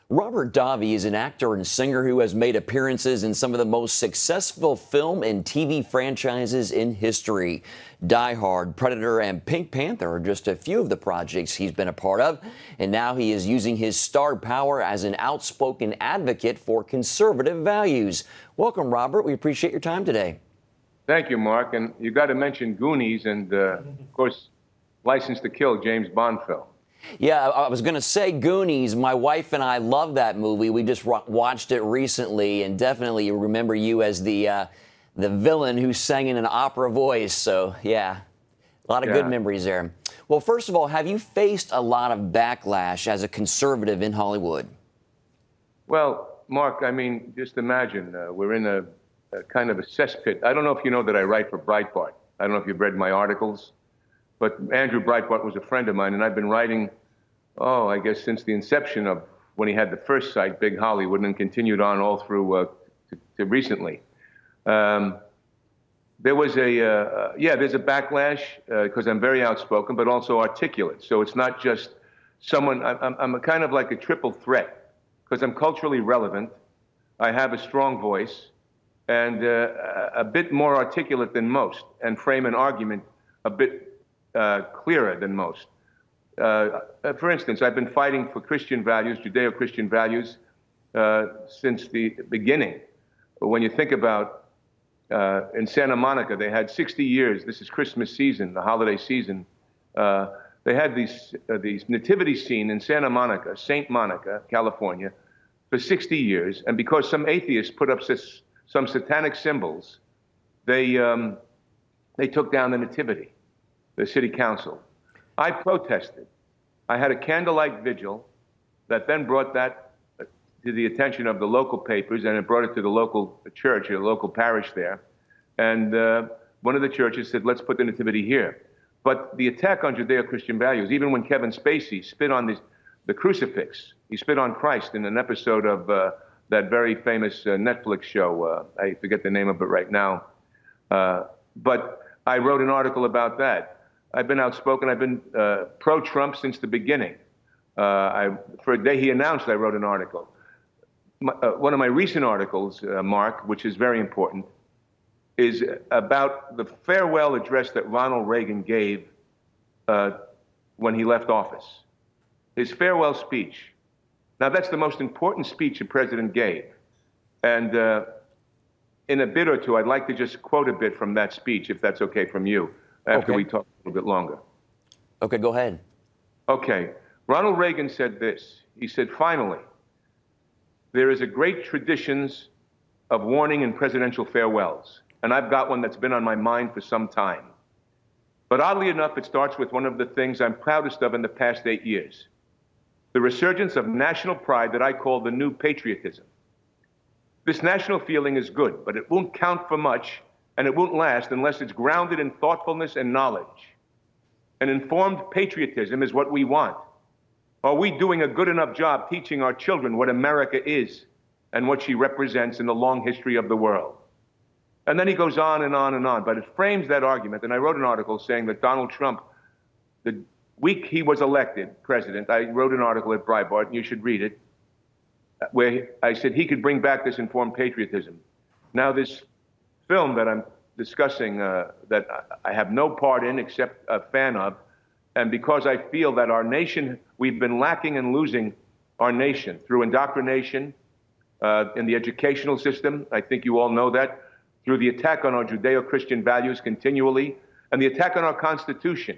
Robert Davi is an actor and singer who has made appearances in some of the most successful film and TV franchises in history. Die Hard, Predator, and Pink Panther are just a few of the projects he's been a part of. And now he is using his star power as an outspoken advocate for conservative values. Welcome, Robert. We appreciate your time today. Thank you, Mark. And you got to mention Goonies and, of course, License to Kill, James Bond film. Yeah, I was going to say Goonies. My wife and I love that movie. We just watched it recently, and definitely remember you as the villain who sang in an opera voice. So, yeah, a lot of good memories there. Well, first of all, have you faced a lot of backlash as a conservative in Hollywood? Well, Mark, I mean, just imagine we're in a kind of a cesspit. I don't know if you know that I write for Breitbart. I don't know if you've read my articles. But Andrew Breitbart was a friend of mine, and I've been writing, I guess since the inception of when he had the first site, Big Hollywood, and continued on all through to recently. There was there's a backlash because I'm very outspoken, but also articulate. So it's not just someone, I'm a kind of like a triple threat because I'm culturally relevant. I have a strong voice and a bit more articulate than most and frame an argument a bit clearer than most. For instance, I've been fighting for Christian values, Judeo-Christian values, since the beginning. When you think about in Santa Monica, they had 60 years. This is Christmas season, the holiday season. They had these nativity scene in Santa Monica, Saint Monica, California, for 60 years. And because some atheists put up some satanic symbols, they took down the nativity. The city council. I protested. I had a candlelight vigil that then brought that to the attention of the local papers, and it brought it to the local church, the local parish there. And one of the churches said, let's put the nativity here. But the attack on Judeo-Christian values, even when Kevin Spacey spit on the crucifix, he spit on Christ in an episode of that very famous Netflix show. I forget the name of it right now. But I wrote an article about that. I've been outspoken. I've been pro-Trump since the beginning. For a day he announced, I wrote an article. One of my recent articles, Mark, which is very important, is about the farewell address that Ronald Reagan gave when he left office. His farewell speech. Now, that's the most important speech a president gave. And in a bit or two, I'd like to just quote a bit from that speech, if that's okay from you. After we talk a little bit longer. Okay, go ahead. Okay. Ronald Reagan said this. He said, finally, there is a great traditions of warning and presidential farewells. And I've got one that's been on my mind for some time. But oddly enough, it starts with one of the things I'm proudest of in the past 8 years. The resurgence of national pride that I call the new patriotism. This national feeling is good, but it won't count for much and it won't last unless it's grounded in thoughtfulness and knowledge. An informed patriotism is what we want. Are we doing a good enough job teaching our children what America is and what she represents in the long history of the world? And then he goes on and on and on, but it frames that argument. And I wrote an article saying that Donald Trump, the week he was elected president, I wrote an article at Breitbart, and you should read it, where I said he could bring back this informed patriotism. Now, this film that I'm discussing that I have no part in except a fan of, and because I feel that our nation, we've been lacking and losing our nation through indoctrination in the educational system. I think you all know that, through the attack on our Judeo-Christian values continually, and the attack on our Constitution.